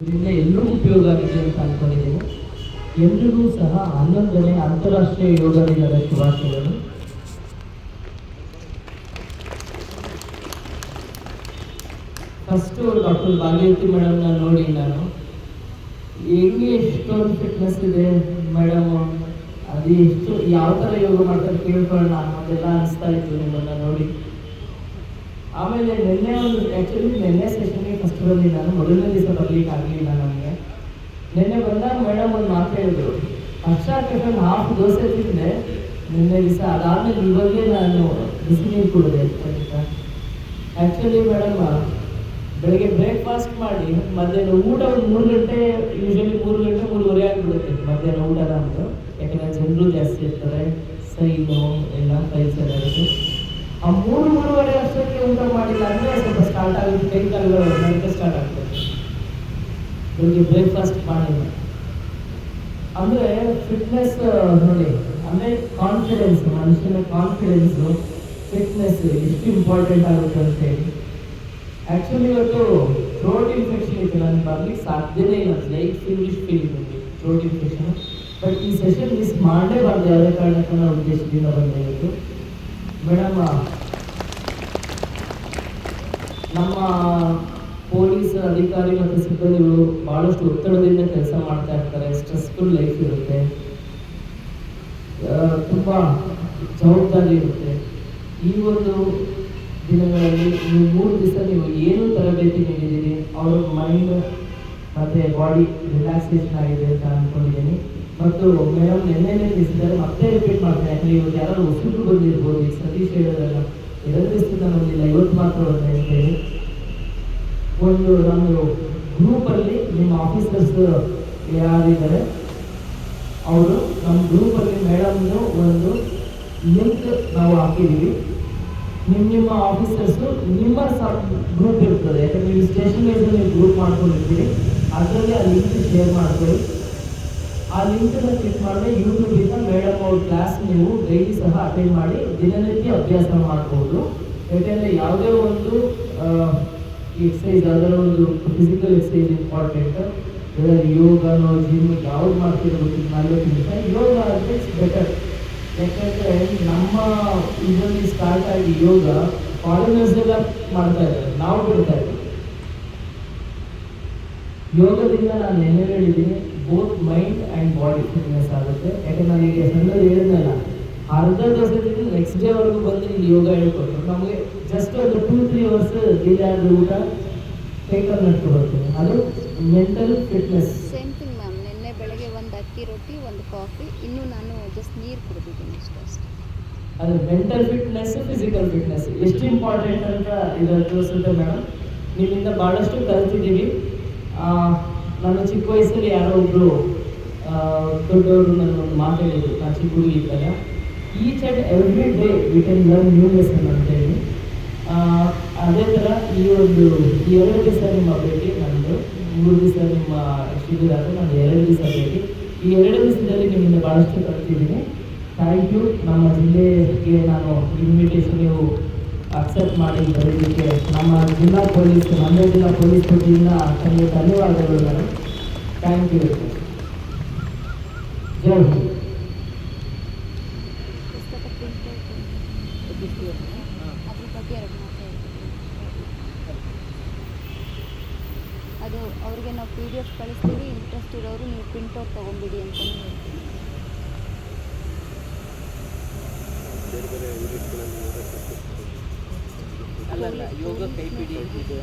ಇದರಿಂದ ಎಲ್ಲರೂ ಉಪಯೋಗ ಆಗಿದೆ ಅಂತ ಅನ್ಕೊಂಡಿದ್ದೀನಿ. ಎಲ್ರಿಗೂ ಸಹ 11ನೇ ಅಂತಾರಾಷ್ಟ್ರೀಯ ಯೋಗ ದಿನದ ಶುಭಾಶಯಗಳು. ಫಸ್ಟು ಡಾಕ್ಟರ್ ಭಾಗ್ಯವತಿ ಮೇಡಮ್ನ ನೋಡಿ ನಾನು ಹೆಂಗೆ ಎಷ್ಟೊಂದು ಫಿಟ್ನೆಸ್ ಇದೆ ಮೇಡಮ್, ಅದು ಎಷ್ಟು ಯಾವ ಥರ ಯೋಗ ಮಾಡ್ತಾರೆ ಕೇಳ್ಕೊಳ್ಳೋಣ ಅದೆಲ್ಲ ಅನಿಸ್ತಾ ಇತ್ತು ನಿಮ್ಮನ್ನು ನೋಡಿ. ಆಮೇಲೆ ನಿನ್ನೆ ಸೆಷನ್ಗೆ ಫಸ್ಟ್ ಬಂದು ನಾನು ಮೊದಲನೇ ದಿವಸ ಬರ್ಲಿಕ್ಕೆ ಆಗಲಿಲ್ಲ ನನಗೆ. ನಿನ್ನೆ ಬಂದಾಗ ಮೇಡಮ್ ಒಂದು ಮಾತು ಹೇಳಿದ್ರು, ಅಕ್ಷಾಕರ್ಷಣ್ ಹಾಫ್ ದೋಸೆ ತಿಂದೆ ನಿನ್ನೆ ದಿವಸ, ಅದಾದ್ಮೇಲೆ ಇವಾಗಲೇ ನಾನು ಬಿಸಿ ನೀರು ಕುಡಿದೆ ಅಂತ. ಆ್ಯಕ್ಚುಲಿ ಮೇಡಮ್ ಬೆಳಗ್ಗೆ ಬ್ರೇಕ್ಫಾಸ್ಟ್ ಮಾಡಿ ಮಧ್ಯಾಹ್ನ ಊಟ ಒಂದು 3 ಗಂಟೆ, ಯೂಶಲಿ 3 ಗಂಟೆ 3:30 ಆಗಿಬಿಡುತ್ತೆ ಮಧ್ಯಾಹ್ನ ಊಟ ನಮ್ಮದು. ಯಾಕಂದರೆ ಜನರು ಜಾಸ್ತಿ ಇರ್ತಾರೆ, ಸೈನು ಎಲ್ಲ ಕಲ್ಚರ್ ಆಗುತ್ತೆ. ಆ 3-3:30 ವರ್ಷಕ್ಕೆ ಊಟ ಮಾಡಿಲ್ಲ ಅಂದರೆ ಸ್ವಲ್ಪ ಸ್ಟಾರ್ಟ್ ಆಗುತ್ತೆ, ಕೈ ಕಾಲುಗಳು ನಡಕ ಸ್ಟಾರ್ಟ್ ಆಗ್ತದೆ. ಬೆಳಿಗ್ಗೆ ಬ್ರೇಕ್ಫಾಸ್ಟ್ ಮಾಡಿಲ್ಲ ಅಂದರೆ ಫಿಟ್ನೆಸ್ ನೋಡಿ, ಅಂದರೆ ಕಾನ್ಫಿಡೆನ್ಸ್, ಮನುಷ್ಯನ ಕಾನ್ಫಿಡೆನ್ಸು ಫಿಟ್ನೆಸ್ ಎಷ್ಟು ಇಂಪಾರ್ಟೆಂಟ್ ಆಗುತ್ತೆ ಅಂತೇಳಿ. ಆ್ಯಕ್ಚುಲಿ ಇವತ್ತು ಥ್ರೋಟ್ ಇನ್ಫೆಕ್ಷನ್ ಇತ್ತು, ನಾನು ಬರ್ಲಿಕ್ಕೆ ಸಾಧ್ಯನೇ ಇಲ್ಲ, ಲೈಕ್ ಫೀವರಿಶ್ ಫೀಲಿಂಗ್ ఉంది ಥ್ರೋಟ್ ಇನ್ಫೆಕ್ಷನ್. ಬಟ್ ಈ ಸೆಷನ್ ಮಿಸ್ ಮಾಡಲೇಬಾರ್ದು, ಯಾವುದೇ ಕಾರಣಕ್ಕೂ ನಾವು ಉದ್ದೇಶದಿಂದ ಬಂದೆ ಇವತ್ತು. ಮೇಡಮ್, ನಮ್ಮ ಪೊಲೀಸ್ ಅಧಿಕಾರಿ ಮತ್ತು ಸಿಬ್ಬಂದಿಗಳು ಭಾಳಷ್ಟು ಒತ್ತಡದಿಂದ ಕೆಲಸ ಮಾಡ್ತಾ ಇರ್ತಾರೆ, ಸ್ಟ್ರೆಸ್ಫುಲ್ ಲೈಫ್ ಇರುತ್ತೆ, ತುಂಬ ಜವಾಬ್ದಾರಿ ಇರುತ್ತೆ. ಈ ಒಂದು ದಿನಗಳಲ್ಲಿ ನೀವು 3 ದಿವಸ ನೀವು ಏನು ತರಬೇತಿ ನೀಡಿದ್ದೀರಿ, ಅವ್ರ ಮೈಂಡ್ ಮತ್ತು ಬಾಡಿ ರಿಲ್ಯಾಕ್ಸೇಷನ್ ಆಗಿದೆ ಅಂತ ಅಂದ್ಕೊಂಡಿದ್ದೀನಿ. ಮತ್ತು ಮೇಡಮ್ ನಿನ್ನೆ ತಿಳಿಸಿದ್ದಾರೆ, ಮತ್ತೆ ರಿಪೀಟ್ ಮಾಡ್ತೇನೆ, ಯಾಕಂದರೆ ಇವತ್ತು ಯಾರು ಹೊಸಬ್ರು ಬಂದಿರ್ಬೋದು. ಈಗ ಸತೀಶ್ ಹೇಳಿದ್ರಲ್ಲ 2 ದಿವಸದಿಂದ ಬಂದಿಲ್ಲ, ಇವತ್ತು ಮಾತ್ರ ಬಂದೆ ಅಂತೇಳಿ. ಒಂದು ನಮ್ಮದು ಗ್ರೂಪಲ್ಲಿ ನಿಮ್ಮ ಆಫೀಸರ್ಸ್ ಯಾರಿದ್ದಾರೆ ಅವರು ನಮ್ಮ ಗ್ರೂಪಲ್ಲಿ ಮೇಡಮ್ದು ಒಂದು ಲಿಂಕ್ ನಾವು ಹಾಕಿದ್ದೀವಿ. ನಿಮ್ಮ ಆಫೀಸರ್ಸು ನಿಮ್ಮ ಗ್ರೂಪ್ ಇರ್ತದೆ, ಯಾಕಂದರೆ ನೀವು ಸ್ಟೇಷನ್ ವೈಸು ನೀವು ಗ್ರೂಪ್ ಮಾಡ್ಕೊಂಡಿರ್ತೀರಿ, ಅದರಲ್ಲಿ ಆ ಲಿಂಕ್ ಶೇರ್ ಮಾಡ್ಕೊಳ್ಳಿ. ಆ ಲಿಂಕನ್ನು ಕ್ಲಿಕ್ ಮಾಡಿದ್ರೆ ಯೂಟ್ಯೂಬಿಂದ ಮೇಡಮ್ ಅವ್ರ ಕ್ಲಾಸ್ ನೀವು ಡೈಲಿ ಸಹ ಅಟೆಂಡ್ ಮಾಡಿ ದಿನನಿತ್ಯ ಅಭ್ಯಾಸ ಮಾಡ್ಬೋದು. ಯಾಕೆಂದರೆ ಯಾವುದೇ ಒಂದು ಎಕ್ಸಸೈಸ್, ಅದರ ಒಂದು ಫಿಸಿಕಲ್ ಎಕ್ಸಸೈಸ್ ಇಂಪಾರ್ಟೆಂಟ್. ಯೋಗನೋ ಜಿಮ್ ಯಾವ್ದು ಮಾಡ್ತಿರೋ ಗೊತ್ತಿಲ್ಲ, 40 ನಿಮಿಷ ಯೋಗ ಅಂದರೆ ಇಟ್ಸ್ ಬೆಟರ್. ಯಾಕೆಂದರೆ ನಮ್ಮ ಇದರಲ್ಲಿ ಸ್ಟಾರ್ಟ್ ಆಗಿ ಯೋಗ ಫಾರಿನರ್ಸ್ ಎಲ್ಲ ಮಾಡ್ತಾ ಇದ್ದಾರೆ, ನಾವು ಬಿಡ್ತಾ ಇದ್ದೀವಿ. ಯೋಗದಿಂದ ನಾನು ನೆನ್ನೆ ಹೇಳಿದ್ದೀನಿ, both mind and body fitness ಆಗುತ್ತೆ. ಯಾಕಂದ್ರೆ ನನಗೆ ಸಣ್ಣದು ಹೇಳಿದ್ನಲ್ಲ, ಅರ್ಧ ದಿವಸದಿಂದ ನೆಕ್ಸ್ಟ್ ಡೇವರೆಗೂ ಬಂದು ಇಲ್ಲಿ ಯೋಗ ಹೇಳ್ಕೊಟ್ರು. ನಮಗೆ ಜಸ್ಟ್ ಒಂದು 2-3 ಅವರ್ಸ್ ಬೇಜಾರು ಊಟ ಕೈಕಾಲು ನಡ್ಕೊ ಬರ್ತೀನಿ, ಅದು mental fitness. Same thing ma'am, ನಿನ್ನೆ ಬೆಳಗ್ಗೆ ಒಂದು ಅಕ್ಕಿ ರೊಟ್ಟಿ, ಒಂದು ಕಾಫಿ, ಇನ್ನೂ ನಾನು ಜಸ್ಟ್ ನೀರು ಕುಡಿದಿದ್ದೀನಿ ಅಷ್ಟೇ. ಅದು ಮೆಂಟಲ್ ಫಿಟ್ನೆಸ್, ಫಿಸಿಕಲ್ ಫಿಟ್ನೆಸ್ ಎಷ್ಟು ಇಂಪಾರ್ಟೆಂಟ್ ಅಂತ ಇದು ತೋರಿಸುತ್ತೆ ಮೇಡಮ್. ನಿಮ್ಮಿಂದ ಭಾಳಷ್ಟು ಕಲಿತಿದ್ದೀವಿ. ನಾನು ಚಿಕ್ಕ ವಯಸ್ಸಲ್ಲಿ ಯಾರೋ ಒಬ್ಬರು ದೊಡ್ಡವರು ನನಗೊಂದು ಮಾತು ಹೇಳಿದ್ರು, ನಾನು ಚಿಕ್ಕ ಹುಡುಗಿ ಇದ್ದಾಗ, each and every day we can learn new lesson ಅಂತೇಳಿ. ಅದೇ ಥರ ಈ 2 ದಿವಸ ನಿಮ್ಮ ಭೇಟಿ ನಂದು, 3 ದಿವಸ ನಿಮ್ಮ ಶಿಬಿರ, ನಾನು 2 ದಿವಸ ಭೇಟಿ. ಈ 2 ದಿವಸದಲ್ಲಿ ನಿಮ್ಮಿಂದ ಭಾಳಷ್ಟು ಕಲಿತಿದ್ದೀನಿ. Thank you. ನಮ್ಮ ಜಿಲ್ಲೆಗೆ ನಾನು ಇನ್ವಿಟೇಷನ್ ನೀವು ಅಕ್ಸೆಪ್ಟ್ ಮಾಡಿ ಬರೋದಕ್ಕೆ ನಮ್ಮ ಜಿಲ್ಲಾ ಪೊಲೀಸ್, ಮಂಡ್ಯ ಜಿಲ್ಲಾ ಪೊಲೀಸ್ ವತಿಯಿಂದ ತಮಗೆ ಧನ್ಯವಾದಗಳು ಮೇಡಮ್. Thank you. ಜೈ ಹಿಂದ್. ಅದು ಅವ್ರಿಗೆ ನಾವು PDF ಕಳಿಸ್ತೀವಿ, ಇಂಟ್ರೆಸ್ಟ್ ಇರೋರು ನೀವು ಪ್ರಿಂಟೌಟ್ ತೊಗೊಂಬಿಡಿ ಅಂತಲೇ ಹೇಳ್ತೀವಿ. ಅಲ್ಲ ಯೋಗ ಕೈಪಿಡಿ ಇದೆ.